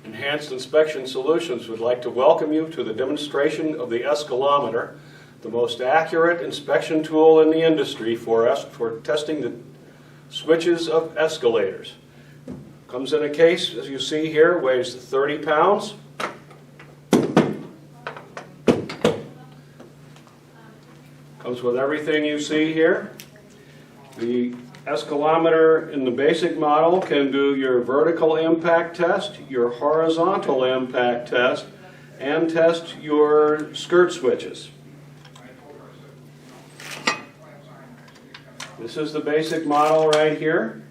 Enhanced Inspection Solutions would like to welcome you to the demonstration of the EsKalometer, the most accurate inspection tool in the industry for testing the switches of escalators. Comes in a case, as you see here, weighs 30 pounds. Comes with everything you see here. The EsKalometer in the basic model can do your vertical impact test, your horizontal impact test, and test your skirt switches. This is the basic model right here.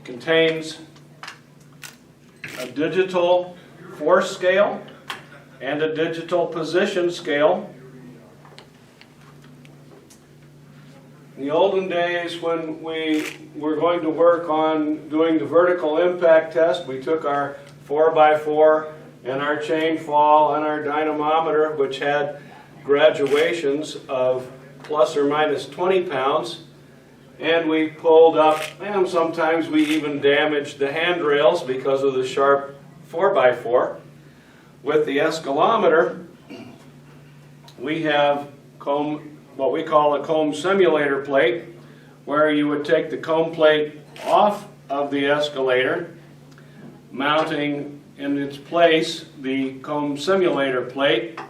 Contains a digital force scale and a digital position scale. In the olden days, when we were going to work on doing the vertical impact test, we took our 4x4 and our chain fall and our dynamometer, which had graduations of plus or minus 20 pounds, and we pulled up, and sometimes we even damaged the handrails because of the sharp 4x4. With the EsKalometer, we have what we call a comb simulator plate, where you would take the comb plate off of the escalator, mounting in its place the comb simulator plate.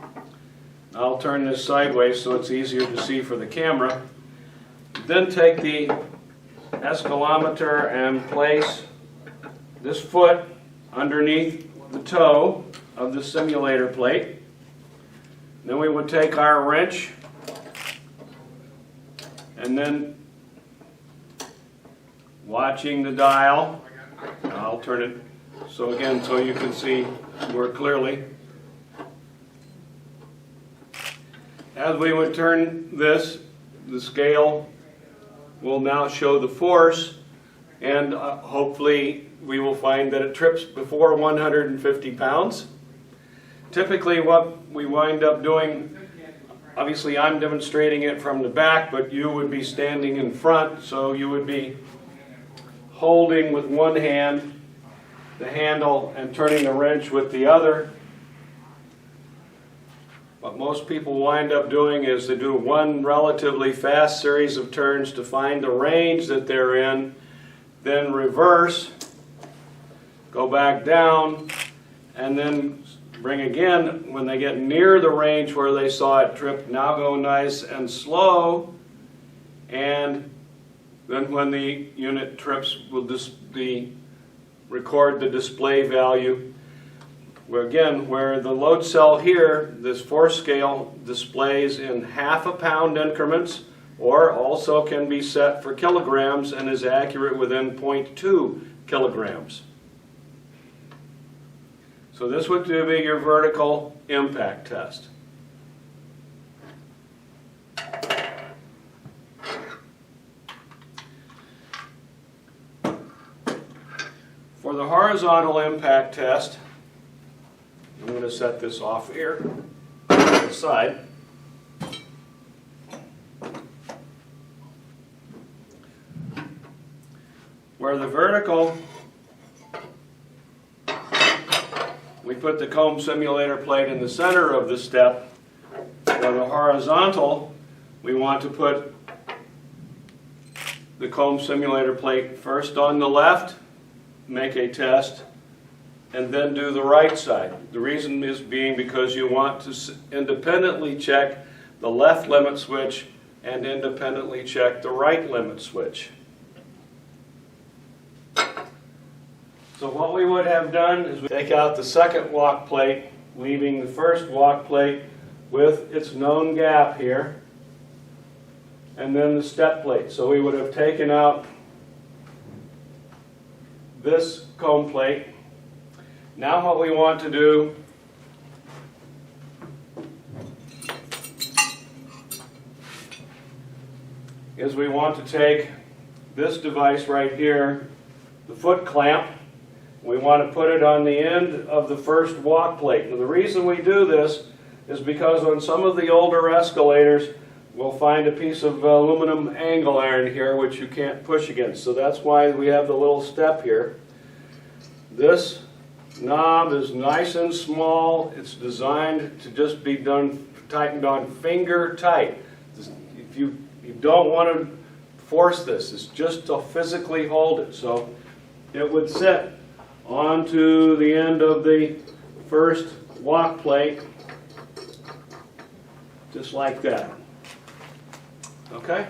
I'll turn this sideways so it's easier to see for the camera. Then take the EsKalometer and place this foot underneath the toe of the simulator plate. Then we would take our wrench and then, watching the dial, I'll turn it so you can see more clearly. As we would turn this, the scale will now show the force, and hopefully we will find that it trips before 150 pounds. Typically what we wind up doing, obviously I'm demonstrating it from the back, but you would be standing in front, so you would be holding with one hand the handle and turning the wrench with the other. What most people wind up doing is to do one relatively fast series of turns to find the range that they're in, then reverse, go back down, and then bring again when they get near the range where they saw it trip. Now go nice and slow, and then when the unit trips, we'll record the display value. Where again, where the load cell here, this force scale displays in ½ pound increments, or also can be set for kilograms and is accurate within 0.2 kilograms. So this would be your vertical impact test. For the horizontal impact test, I'm going to set this off here to the side. Where the vertical, we put the comb simulator plate in the center of the step. For the horizontal, we want to put the comb simulator plate first on the left, make a test, and then do the right side. The reason is being because you want to independently check the left limit switch and independently check the right limit switch. So what we would have done is we take out the second walk plate, leaving the first walk plate with its known gap here, and then the step plate. So we would have taken out this comb plate. Now what we want to do is we want to take this device right here, the foot clamp. We want to put it on the end of the first walk plate. And the reason we do this is because on some of the older escalators, we'll find a piece of aluminum angle iron here which you can't push against. So that's why we have the little step here. This knob is nice and small. It's designed to just be tightened on finger tight. If you don't want to force this, it's just to physically hold it. So it would sit onto the end of the first walk plate, just like that. Okay?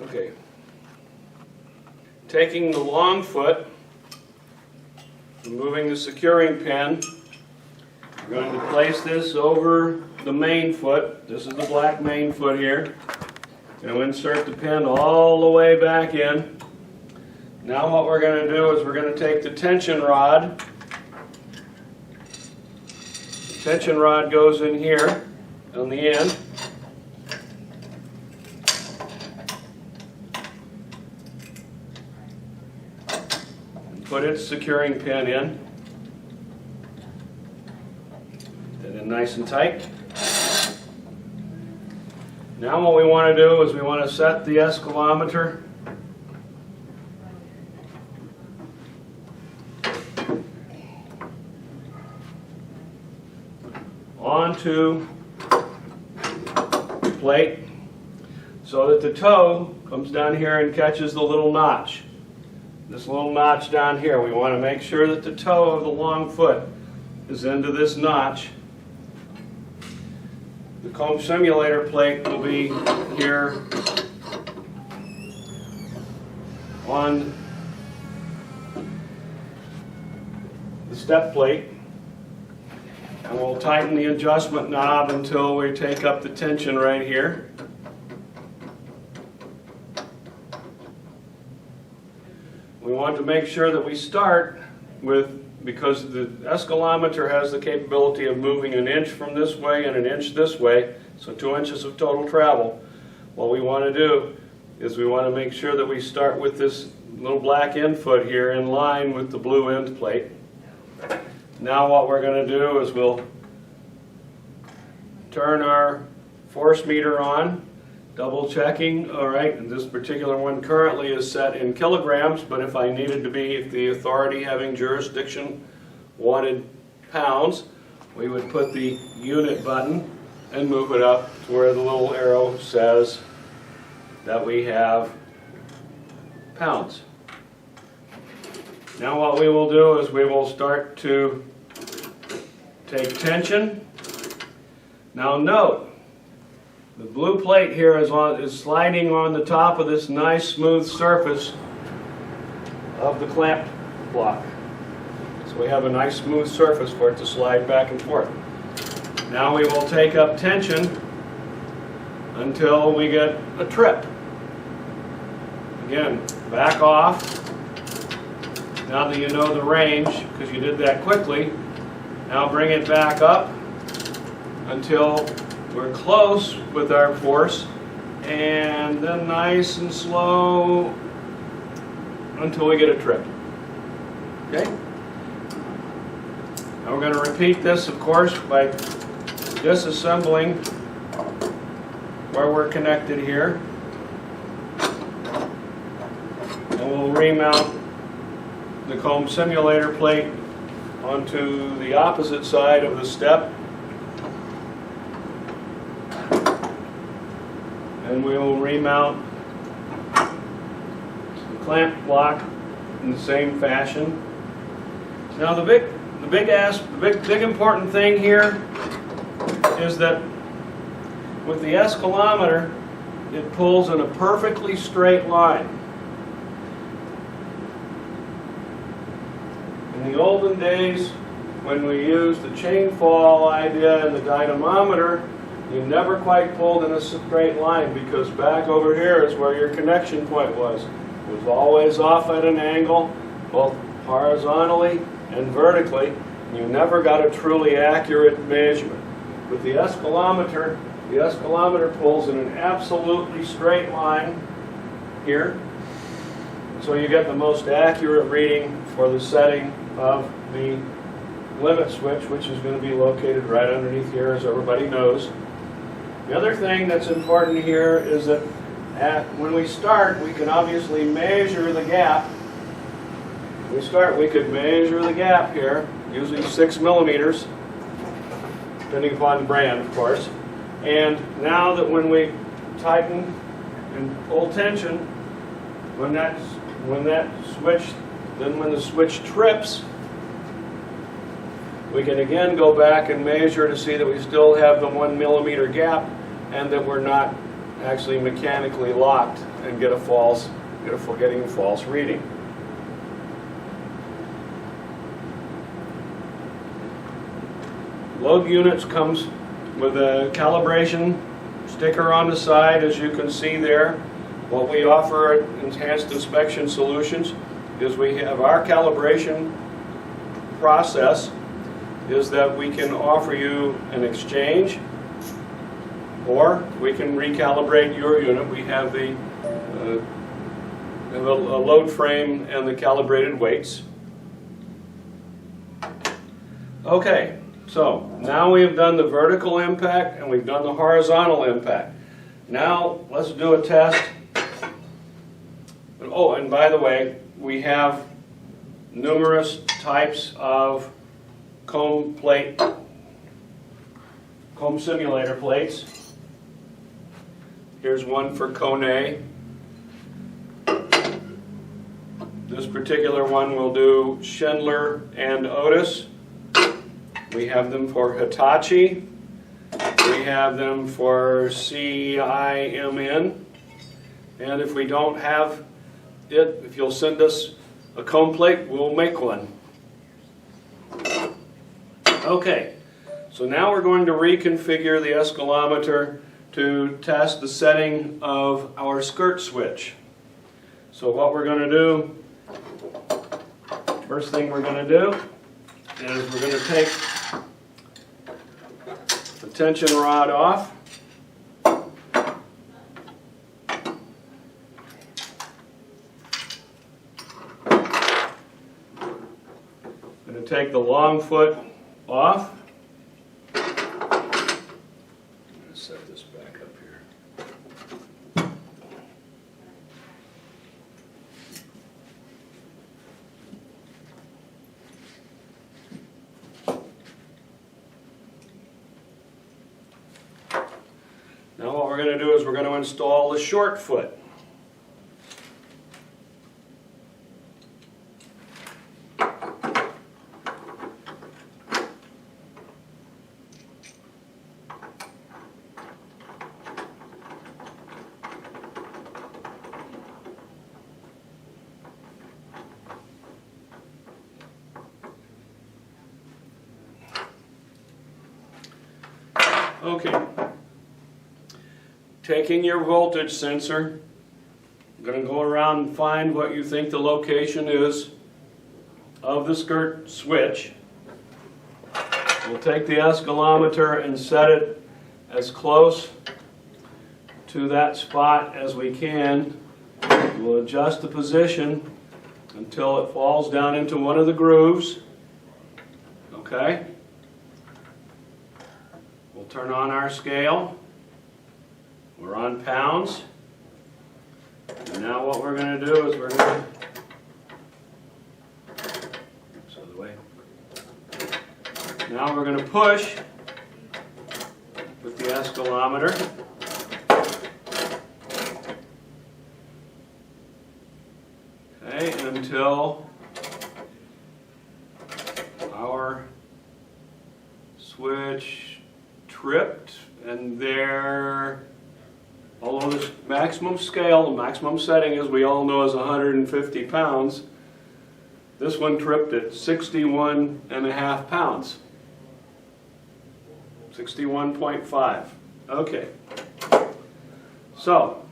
Okay. Taking the long foot, removing the securing pin, we're going to place this over the main foot. This is the black main foot here. Going to insert the pin all the way back in. Now what we're going to do is we're going to take the tension rod. The tension rod goes in here on the end. Put its securing pin in. Get it in nice and tight. Now what we want to do is we want to set the escalometer onto the plate so that the toe comes down here and catches the little notch. This little notch down here. We want to make sure that the toe of the long foot is into this notch. The comb simulator plate will be here on the step plate, and we'll tighten the adjustment knob until we take up the tension right here. We want to make sure that we start with, because the escalometer has the capability of moving an inch from this way and an inch this way, so 2 inches of total travel. What we want to do is we want to make sure that we start with this little black end foot here in line with the blue end plate. Now what we're going to do is we'll turn our force meter on, double checking. All right, and this particular one currently is set in kilograms, but if I needed to be, if the authority having jurisdiction wanted pounds, we would put the unit button and move it up to where the little arrow says that we have pounds. Now what we will do is we will start to take tension. Now note, the blue plate here is sliding on the top of this nice smooth surface of the clamp block. So we have a nice smooth surface for it to slide back and forth. Now we will take up tension until we get a trip. Again, back off. Now that you know the range, because you did that quickly, now bring it back up until we're close with our force, and then nice and slow until we get a trip. Okay? Now we're going to repeat this, of course, by disassembling where we're connected here. And we'll remount the comb simulator plate onto the opposite side of the step. And we will remount the clamp block in the same fashion. Now the big important thing here is that with the escalometer, it pulls in a perfectly straight line. In the olden days, when we used the chain fall idea and the dynamometer, You never quite pulled in a straight line because back over here is where your connection point was. It was always off at an angle, both horizontally and vertically. You never got a truly accurate measurement. With the escalometer pulls in an absolutely straight line here. So you get the most accurate reading for the setting of the limit switch, which is going to be located right underneath here, as everybody knows. The other thing that's important here is that when we start, we can obviously measure the gap. When we start, we could measure the gap here, using 6 millimeters, depending upon the brand, of course. And now that when we tighten and pull tension, when the switch trips, we can again go back and measure to see that we still have the 1 millimeter gap and that we're not actually mechanically locked and getting a false reading. Load units comes with a calibration sticker on the side, as you can see there. What we offer at Enhanced Inspection Solutions is we have our calibration process is that we can offer you an exchange, or we can recalibrate your unit. We have a load frame and the calibrated weights. Okay, so now we've done the vertical impact and we've done the horizontal impact. Now let's do a test. Oh, and by the way, we have numerous types of comb simulator plates. Here's one for Kone. This particular one will do Schindler and Otis. We have them for Hitachi. We have them for CIMN. And if we don't have it, if you'll send us a comb plate, we'll make one. Okay, so now we're going to reconfigure the escalometer to test the setting of our skirt switch. So what we're going to do, first thing we're going to do is we're going to take the tension rod off. I'm going to take the long foot off. I'm going to set this back up here. Now what we're going to do is we're going to install the short foot. Okay, taking your voltage sensor, I'm going to go around and find what you think the location is of the skirt switch. We'll take the escalometer and set it as close to that spot as we can. We'll adjust the position until it falls down into one of the grooves. Okay? We'll turn on our scale. We're on pounds. And now what we're going to do is we're going to, oops, other way. Now we're going to push with the escalometer. Okay, until our switch tripped, and there, although this maximum scale, the maximum setting, as we all know, is 150 pounds, this one tripped at 61.5 pounds. 61.5. Okay. So,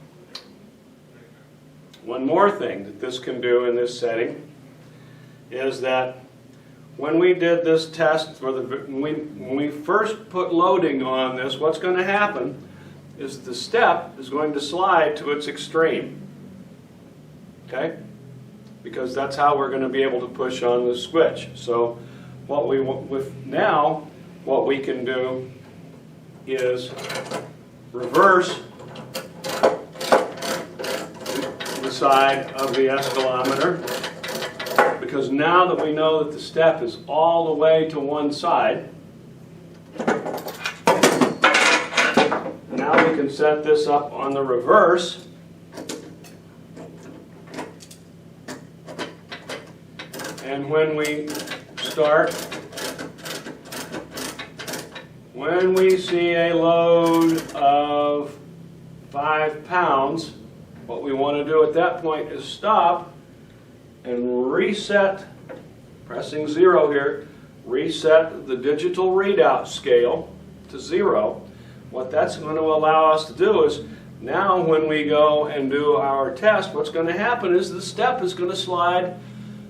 one more thing that this can do in this setting is that when we did this test, when we first put loading on this, what's going to happen is the step is going to slide to its extreme. Okay? Because that's how we're going to be able to push on the switch. So what we can do is reverse the side of the escalometer, because now that we know that the step is all the way to one side, now we can set this up on the reverse, and when we start, when we see a load of 5 pounds, what we want to do at that point is stop and reset, pressing 0 here, reset the digital readout scale to 0. What that's going to allow us to do is, now when we go and do our test, what's going to happen is the step is going to slide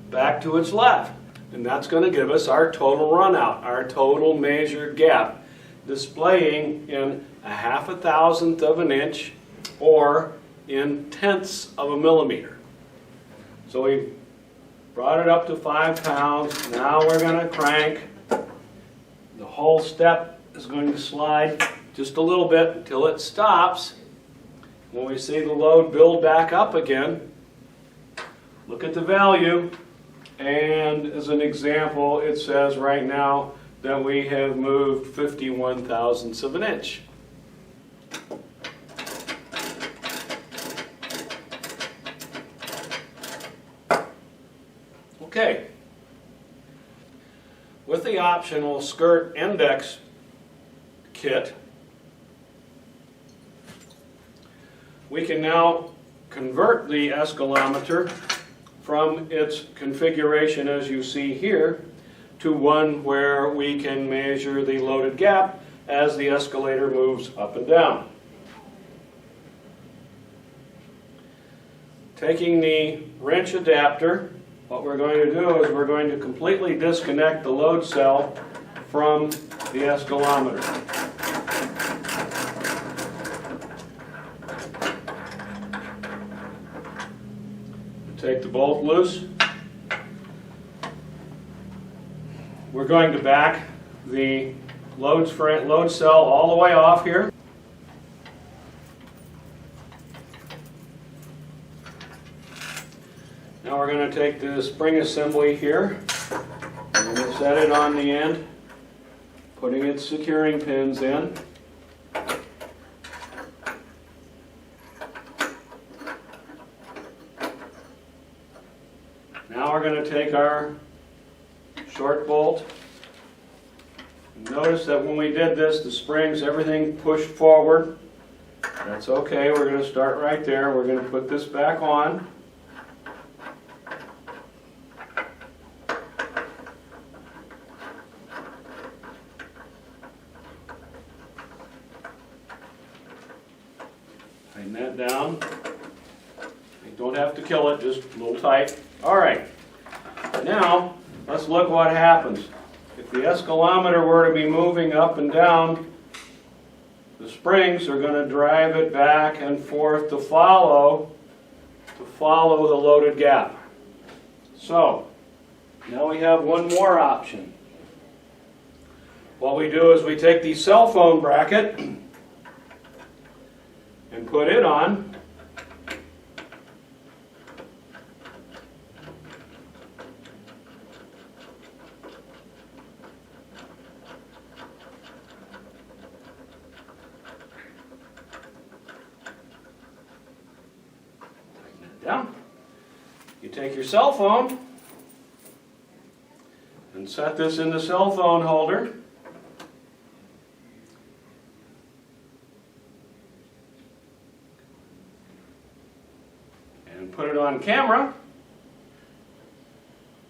back to its left. And that's going to give us our total runout, our total measured gap, displaying in 1/2,000th of an inch or in tenths of a millimeter. So we brought it up to 5 pounds. Now we're going to crank. The whole step is going to slide just a little bit until it stops. When we see the load build back up again, look at the value. And as an example, it says right now that we have moved 51/1000ths of an inch. Okay. With the optional skirt index kit, we can now convert the escalometer from its configuration as you see here to one where we can measure the loaded gap as the escalator moves up and down. Taking the wrench adapter, what we're going to do is we're going to completely disconnect the load cell from the escalometer. Take the bolt loose. We're going to back the load cell all the way off here. Now we're going to take the spring assembly here and set it on the end, putting its securing pins in. Now we're going to take our short bolt. Notice that when we did this, the springs, everything pushed forward. That's okay. We're going to start right there. We're going to put this back on. Tighten that down. You don't have to kill it, just a little tight. All right. Now, let's look what happens. If the escalometer were to be moving up and down, the springs are going to drive it back and forth to follow the loaded gap. So, now we have one more option. What we do is we take the cell phone bracket and put it on. Down. You take your cell phone and set this in the cell phone holder. And put it on camera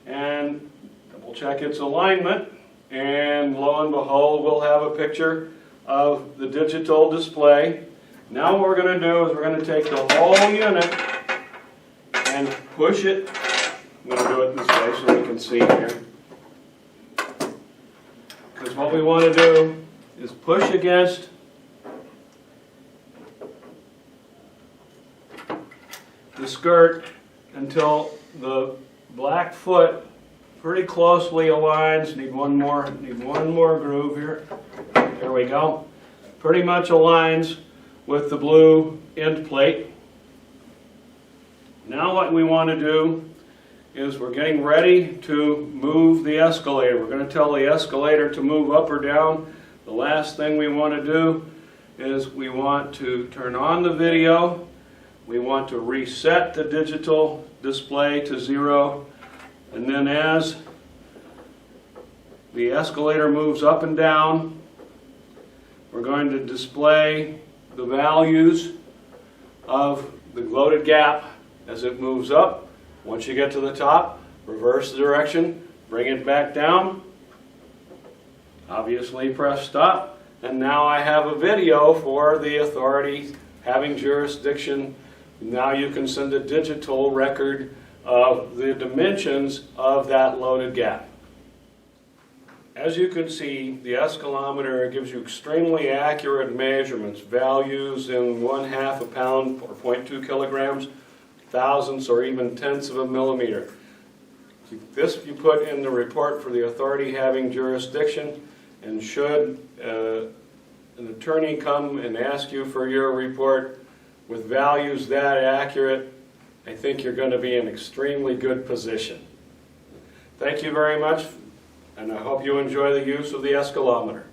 and double check its alignment, and lo and behold, we'll have a picture of the digital display. Now what we're going to do is we're going to take the whole unit and push it. I'm going to do it this way so we can see here. Because what we want to do is push against the skirt until the black foot pretty closely aligns. Need one more groove here. There we go. Pretty much aligns with the blue end plate. Now what we want to do is we're getting ready to move the escalator. We're going to tell the escalator to move up or down. The last thing we want to do is we want to turn on the video. We want to reset the digital display to 0. And then as the escalator moves up and down, we're going to display the values of the loaded gap as it moves up. Once you get to the top, reverse the direction, bring it back down. Obviously press stop. And now I have a video for the authority having jurisdiction. Now you can send a digital record of the dimensions of that loaded gap. As you can see, the EsKalometer gives you extremely accurate measurements, values in 1/2 a pound or 0.2 kilograms, thousandths or even tenths of a millimeter. This you put in the report for the authority having jurisdiction, and should an attorney come and ask you for your report with values that accurate, I think you're going to be in extremely good position. Thank you very much, and I hope you enjoy the use of the EsKalometer.